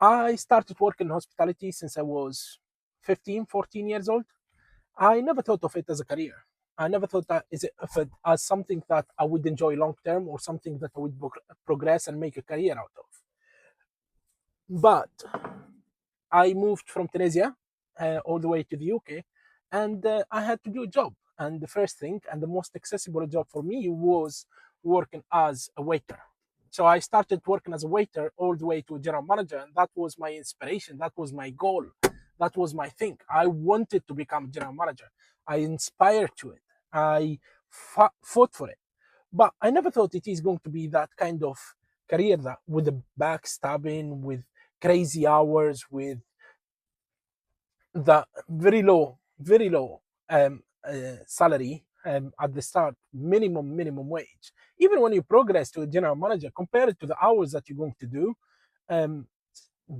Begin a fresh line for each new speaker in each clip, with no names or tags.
I started working in hospitality since I was 15, 14 years old. I never thought of it as a career. I never thought that of it as something that I would enjoy long term or something that I would progress and make a career out of. But I moved from Tunisia all the way to the UK, and I had to do a job. And the first thing and the most accessible job for me was working as a waiter. So I started working as a waiter all the way to a general manager, and that was my inspiration. That was my goal. That was my thing. I wanted to become a general manager. I inspired to it. I fought for it. But I never thought it is going to be that kind of career that with the backstabbing, with crazy hours, with the very low salary at the start, minimum wage. Even when you progress to a general manager, compared to the hours that you're going to do, um,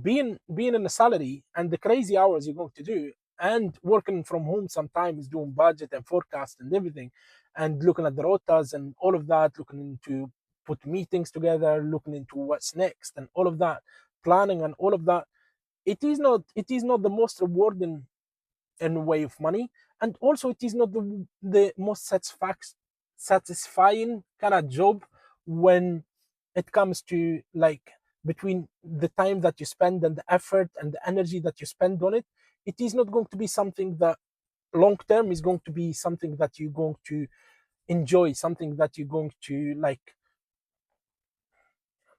being in a salary and the crazy hours you're going to do, and working from home sometimes doing budget and forecast and everything, and looking at the rotas and all of that, looking into put meetings together, looking into what's next and all of that, planning and all of that. It is not the most rewarding in way of money, and also it is not the most satisfying kind of job when it comes to like between the time that you spend and the effort and the energy that you spend on it. It is not going to be something that long term is going to be something that you're going to enjoy, something that you're going to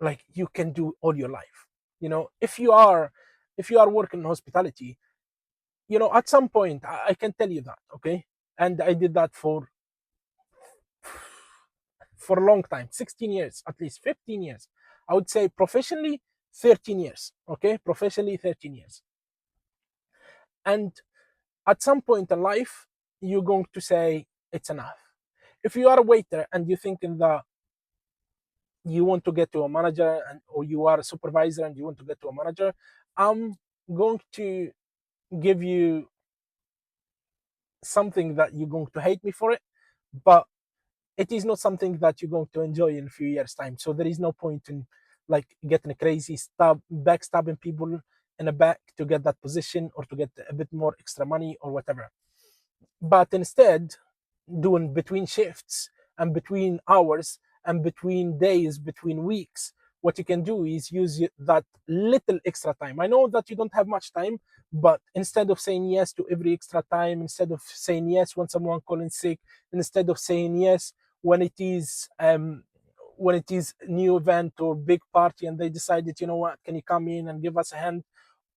like you can do all your life. If you are working in hospitality, at some point I can tell you that, okay. And I did that for a long time, 16 years, at least 15 years. I would say professionally 13 years, okay, professionally 13 years. And at some point in life you're going to say it's enough. If you are a waiter and you're thinking that you want to get to a manager, or you are a supervisor and you want to get to a manager, I'm going to give you something that you're going to hate me for it, but it is not something that you're going to enjoy in a few years time. So there is no point in like getting a crazy backstabbing people in the back to get that position or to get a bit more extra money or whatever. But instead, doing between shifts and between hours and between days, between weeks, what you can do is use that little extra time. I know that you don't have much time, but instead of saying yes to every extra time, instead of saying yes when someone calling sick, instead of saying yes when it is new event or big party and they decided, you know what, can you come in and give us a hand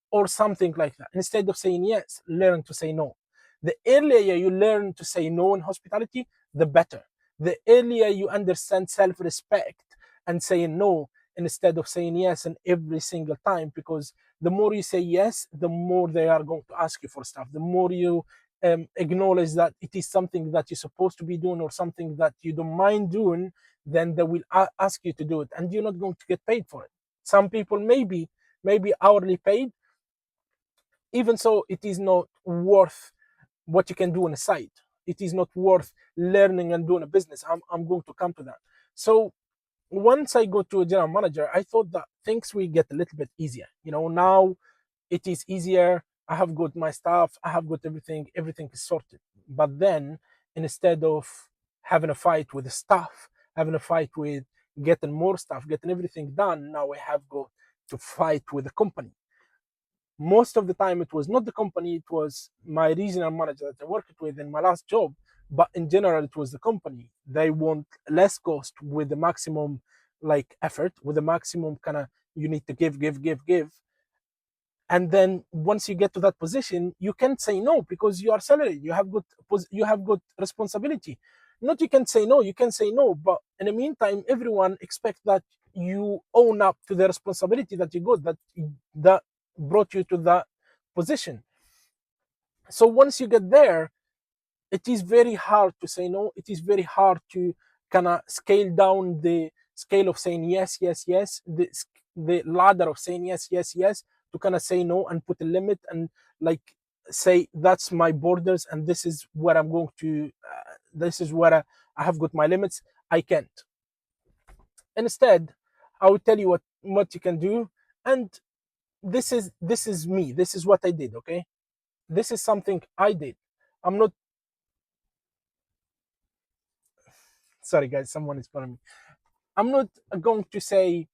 or something like that. Instead of saying yes, learn to say no. The earlier you learn to say no in hospitality, the better. The earlier you understand self respect and saying no instead of saying yes in every single time, because the more you say yes, the more they are going to ask you for stuff. The more you acknowledge that it is something that you're supposed to be doing or something that you don't mind doing, then they will ask you to do it, and you're not going to get paid for it. Some people maybe hourly paid. Even so, it is not worth what you can do on a side. It is not worth learning and doing a business. I'm going to come to that. So once I go to a general manager, I thought that things will get a little bit easier. Now it is easier. I have got my stuff, I have got everything is sorted. But then instead of having a fight with the staff, having a fight with getting more stuff, getting everything done, now I have got to fight with the company. Most of the time it was not the company, it was my regional manager that I worked with in my last job. But in general it was the company. They want less cost with the maximum like effort, with the maximum kind of, you need to give. And then once you get to that position, you can't say no because you are salaried, you have got responsibility. Not you can say no, you can say no, but in the meantime everyone expects that you own up to the responsibility that you got, that brought you to that position. So once you get there, it is very hard to say no. It is very hard to kind of scale down the scale of saying yes, yes, yes, the ladder of saying yes, yes, yes, to kind of say no and put a limit and like say that's my borders and this is where I'm going to, this is where I have got my limits. I can't. Instead, I will tell you what you can do. And this is me. This is what I did. Okay, this is something I did. I'm not sorry, guys. Someone is calling me. I'm not going to say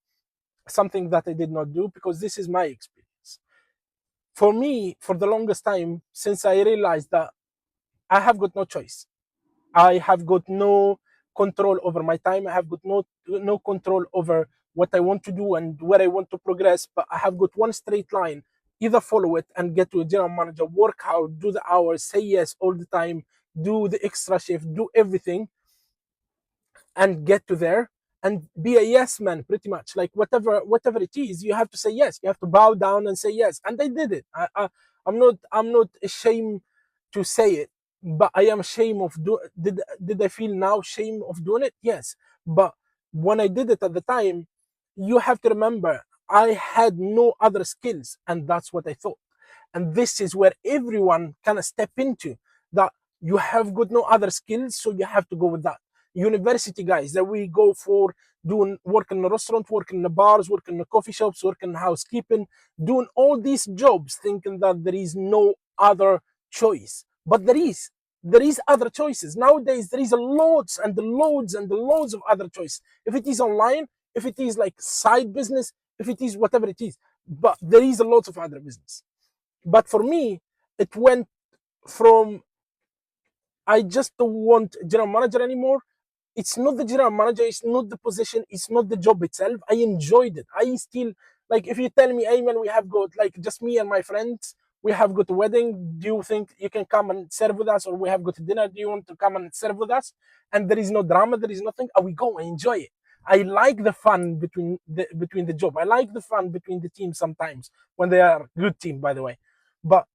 something that I did not do because this is my experience. For me, for the longest time, since I realized that I have got no choice, I have got no control over my time. I have got no control over what I want to do and where I want to progress. But I have got one straight line: either follow it and get to a general manager, work hard, do the hours, say yes all the time, do the extra shift, do everything, and get to there and be a yes man. Pretty much like whatever it is, you have to say yes. You have to bow down and say yes. And I did it. I'm not ashamed to say it, but I am ashamed of do did I feel now shame of doing it? Yes. But when I did it at the time, you have to remember I had no other skills, and that's what I thought. And this is where everyone kind of step into that. You have got no other skills, so you have to go with that. University guys that we go for doing work in the restaurant, work in the bars, work in the coffee shops, work in housekeeping, doing all these jobs, thinking that there is no other choice. But there is other choices nowadays. There is a loads and the loads and the loads of other choices. If it is online, if it is like side business, if it is whatever it is, but there is a lot of other business. But for me, it went from I just don't want general manager anymore. It's not the general manager, it's not the position, it's not the job itself. I enjoyed it. I still like if you tell me, Ayman, we have got like just me and my friends, we have got a wedding. Do you think you can come and serve with us? Or we have got a dinner, do you want to come and serve with us? And there is no drama, there is nothing. I will go, I enjoy it. I like the fun between the job. I like the fun between the teams sometimes when they are good team, by the way. But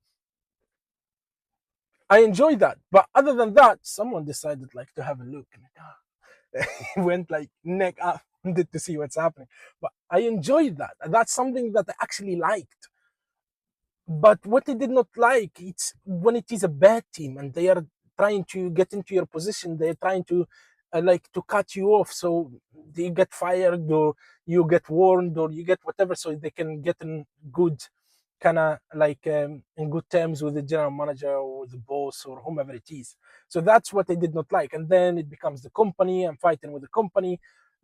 I enjoy that. But other than that, someone decided like to have a look and went like neck up to see what's happening. But I enjoyed that. That's something that I actually liked. But what I did not like, it's when it is a bad team and they are trying to get into your position, they're trying to like to cut you off, so you get fired or you get warned or you get whatever, so they can get in good kind of like in good terms with the general manager or the boss or whomever it is. So that's what I did not like. And then it becomes the company. I'm fighting with the company,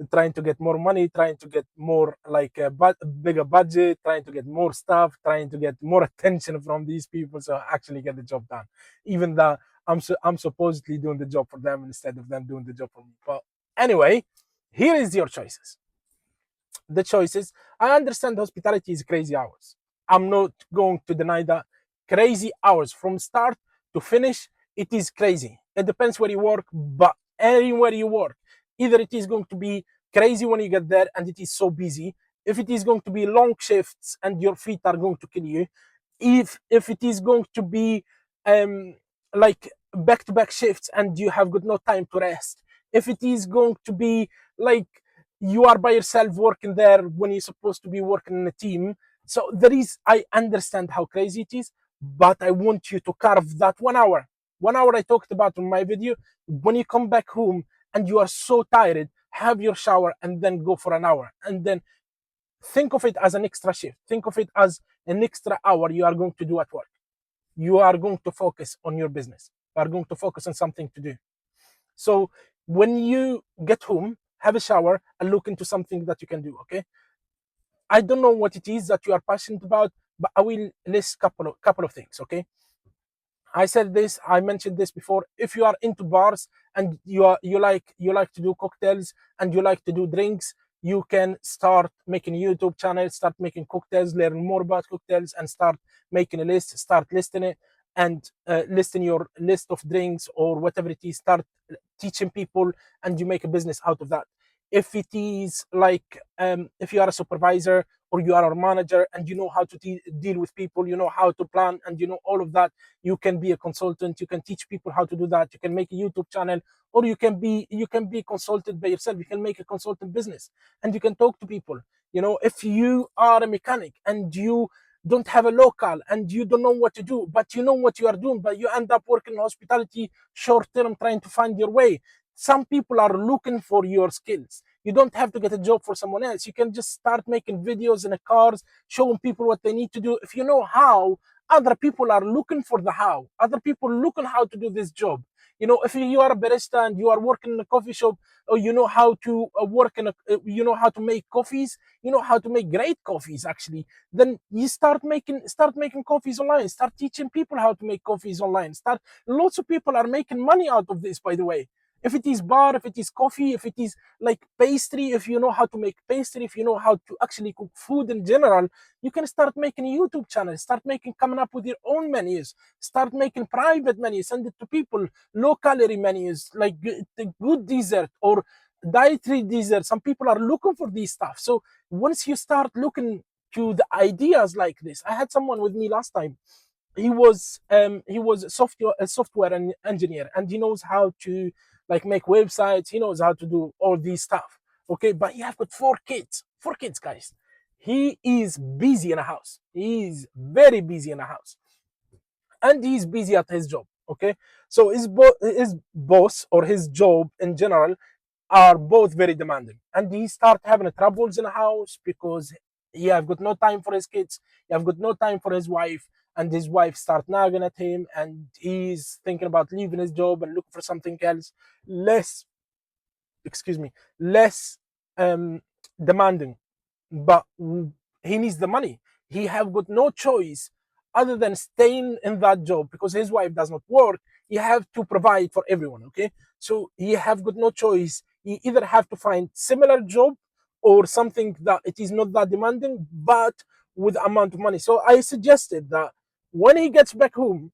trying to get more money, trying to get more like a bigger budget, trying to get more stuff, trying to get more attention from these people, so I actually get the job done, even though I'm supposedly doing the job for them instead of them doing the job for me. But anyway, here is your choices. The choices. I understand hospitality is crazy hours. I'm not going to deny that. Crazy hours from start to finish. It is crazy. It depends where you work, but anywhere you work, either it is going to be crazy when you get there and it is so busy. If it is going to be long shifts and your feet are going to kill you, if it is going to be like back to back shifts and you have got no time to rest, if it is going to be like you are by yourself working there when you're supposed to be working in a team. So I understand how crazy it is, but I want you to carve that 1 hour. 1 hour I talked about in my video. When you come back home and you are so tired, have your shower and then go for an hour. And then think of it as an extra shift. Think of it as an extra hour you are going to do at work. You are going to focus on your business. You are going to focus on something to do. So when you get home, have a shower and look into something that you can do. Okay. I don't know what it is that you are passionate about, but I will list couple of things. Okay. I said this, I mentioned this before. If you are into bars and you like to do cocktails and you like to do drinks, you can start making a YouTube channel, start making cocktails, learn more about cocktails, and start making a list, start listing it, and listing your list of drinks or whatever it is. Start teaching people, and you make a business out of that. If it is like if you are a supervisor or you are a manager and you know how to deal with people, you know how to plan, and you know all of that, you can be a consultant. You can teach people how to do that. You can make a YouTube channel, or you can be consulted by yourself. You can make a consultant business and you can talk to people. If you are a mechanic and you don't have a local and you don't know what to do, but you know what you are doing, but you end up working in hospitality short term trying to find your way. Some people are looking for your skills. You don't have to get a job for someone else. You can just start making videos in the cars, showing people what they need to do. If you know how, other people are looking for the how. Other people looking how to do this job. If you are a barista and you are working in a coffee shop, or you know how to work in a, you know how to make coffees, you know how to make great coffees actually, then you start making coffees online, start teaching people how to make coffees online, start. Lots of people are making money out of this, by the way. If it is bar, if it is coffee, if it is like pastry, if you know how to make pastry, if you know how to actually cook food in general, you can start making a YouTube channel, start making, coming up with your own menus, start making private menus, send it to people, low calorie menus, like good dessert or dietary dessert. Some people are looking for these stuff. So once you start looking to the ideas like this, I had someone with me last time. He was a software engineer, and he knows how to like make websites. He knows how to do all these stuff. Okay, but he have got four kids, guys. He is busy in a house. He is very busy in a house, and he's busy at his job. Okay, so his boss or his job in general are both very demanding, and he start having troubles in the house because he have got no time for his kids, he have got no time for his wife, and his wife start nagging at him, and he's thinking about leaving his job and looking for something else, less, excuse me, less um demanding. But he needs the money. He have got no choice other than staying in that job because his wife does not work. He have to provide for everyone. Okay, so he have got no choice. He either have to find similar job or something that it is not that demanding but with amount of money. So I suggested that when he gets back home,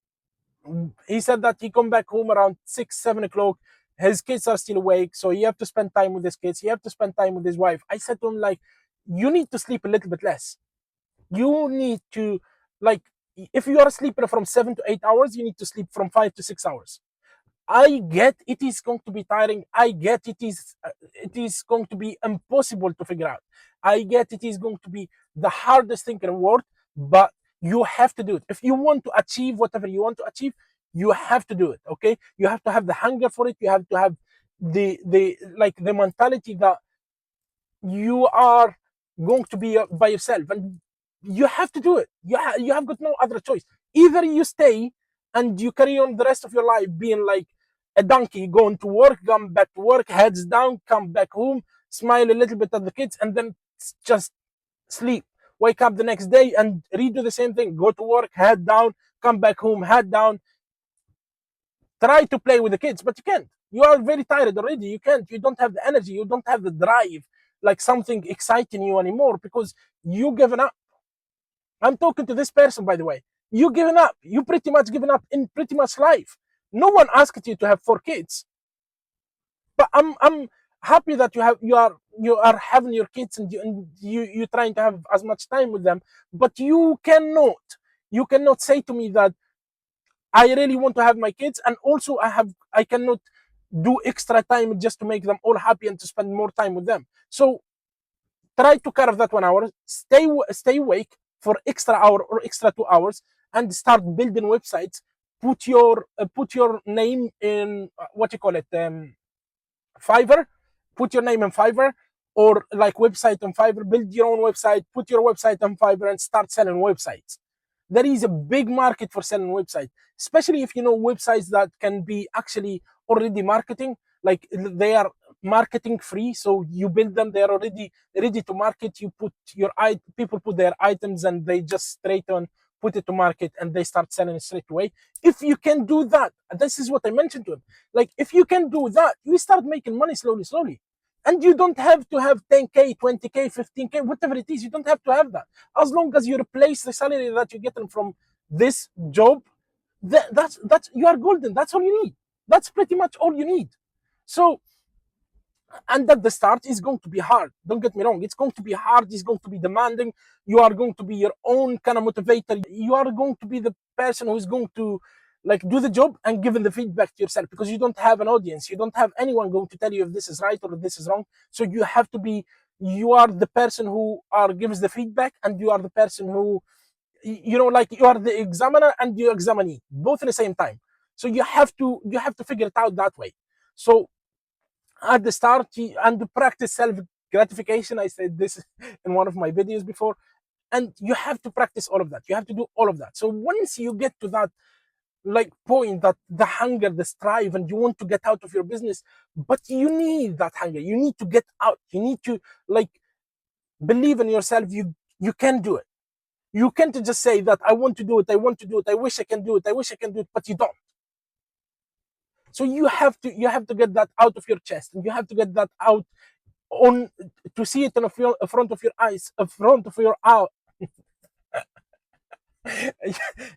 he said that he come back home around 6, 7 o'clock. His kids are still awake, so he have to spend time with his kids. He have to spend time with his wife. I said to him, like, you need to sleep a little bit less. You need to, like, if you are sleeping from 7 to 8 hours, you need to sleep from 5 to 6 hours. I get it is going to be tiring. I get it is going to be impossible to figure out. I get it is going to be the hardest thing in the world, but you have to do it. If you want to achieve whatever you want to achieve, you have to do it. Okay, you have to have the hunger for it. You have to have the mentality that you are going to be by yourself, and you have to do it. You have got no other choice. Either you stay and you carry on the rest of your life being like a donkey, going to work, come back to work, heads down, come back home, smile a little bit at the kids, and then just sleep. Wake up the next day and redo the same thing. Go to work, head down, come back home, head down, try to play with the kids, but you can't. You are very tired already. You can't. You don't have the energy. You don't have the drive, like something exciting you anymore because you given up. I'm talking to this person, by the way. You given up. You pretty much given up in pretty much life. No one asked you to have 4 kids, but I'm happy that you are having your kids, and you're trying to have as much time with them. But you cannot say to me that I really want to have my kids, and also I cannot do extra time just to make them all happy and to spend more time with them. So try to carve that 1 hour, stay awake for extra hour or extra 2 hours, and start building websites. Put your name in what you call it, Fiverr. Put your name in Fiverr, or like website on Fiverr. Build your own website. Put your website on Fiverr and start selling websites. There is a big market for selling websites, especially if you know websites that can be actually already marketing, like they are marketing free. So you build them, they are already ready to market. You put people put their items and they just straight on put it to market and they start selling it straight away. If you can do that, this is what I mentioned to him. Like if you can do that, you start making money slowly, slowly. And you don't have to have 10K, 20K, 15K, whatever it is. You don't have to have that. As long as you replace the salary that you're getting from this job, that's you are golden. That's all you need. That's pretty much all you need. So, and at the start is going to be hard. Don't get me wrong. It's going to be hard. It's going to be demanding. You are going to be your own kind of motivator. You are going to be the person who is going to like do the job and giving the feedback to yourself, because you don't have an audience. You don't have anyone going to tell you if this is right or if this is wrong. So you have to be, you are the person who are gives the feedback, and you are the person who, like you are the examiner and you examinee both at the same time. So you have to figure it out that way. So at the start, and to practice self gratification. I said this in one of my videos before, and you have to practice all of that. You have to do all of that. So once you get to that like point, that the hunger, the strive, and you want to get out of your business, but you need that hunger, you need to get out, you need to like believe in yourself. You can do it. You can't just say that I want to do it, I want to do it, I wish I can do it, I wish I can do it, but you don't. So you have to get that out of your chest, and you have to get that out on to see it in front of your eyes, in front of your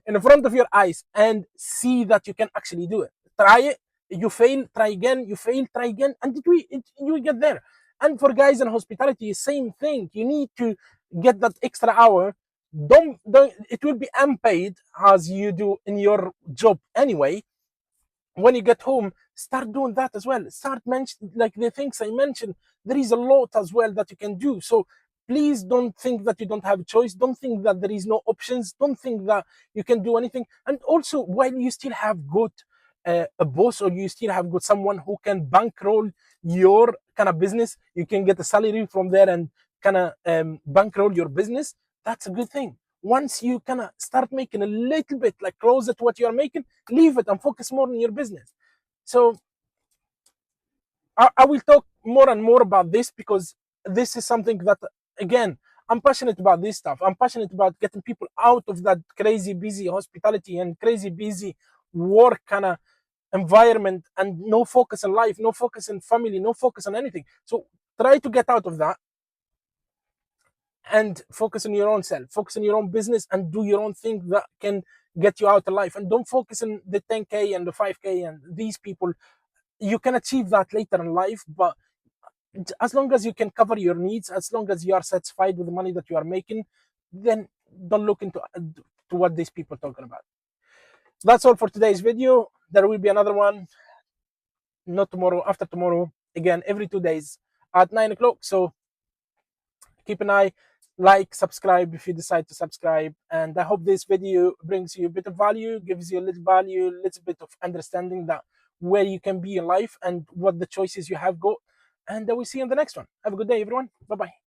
in front of your eyes, and see that you can actually do it. Try it, you fail, try again, you fail, try again, and you get there. And for guys in hospitality, same thing. You need to get that extra hour. Don't it will be unpaid as you do in your job anyway. When you get home, start doing that as well. Start mention like the things I mentioned. There is a lot as well that you can do. So please don't think that you don't have a choice. Don't think that there is no options. Don't think that you can do anything. And also, while you still have got a boss, or you still have got someone who can bankroll your kind of business, you can get a salary from there and kind of bankroll your business. That's a good thing. Once you kind of start making a little bit like closer to what you are making, leave it and focus more on your business. So I will talk more and more about this, because this is something that, again, I'm passionate about this stuff. I'm passionate about getting people out of that crazy busy hospitality and crazy busy work kind of environment, and no focus in life, no focus in family, no focus on anything. So try to get out of that and focus on your own self, focus on your own business, and do your own thing that can get you out of life. And don't focus on the 10K and the 5K and these people. You can achieve that later in life, but as long as you can cover your needs, as long as you are satisfied with the money that you are making, then don't look into to what these people are talking about. That's all for today's video. There will be another one, not tomorrow, after tomorrow, again every 2 days at 9 o'clock. So keep an eye, like, subscribe if you decide to subscribe. And I hope this video brings you a bit of value, gives you a little value, a little bit of understanding that where you can be in life and what the choices you have got. And I will see you in the next one. Have a good day, everyone. Bye bye.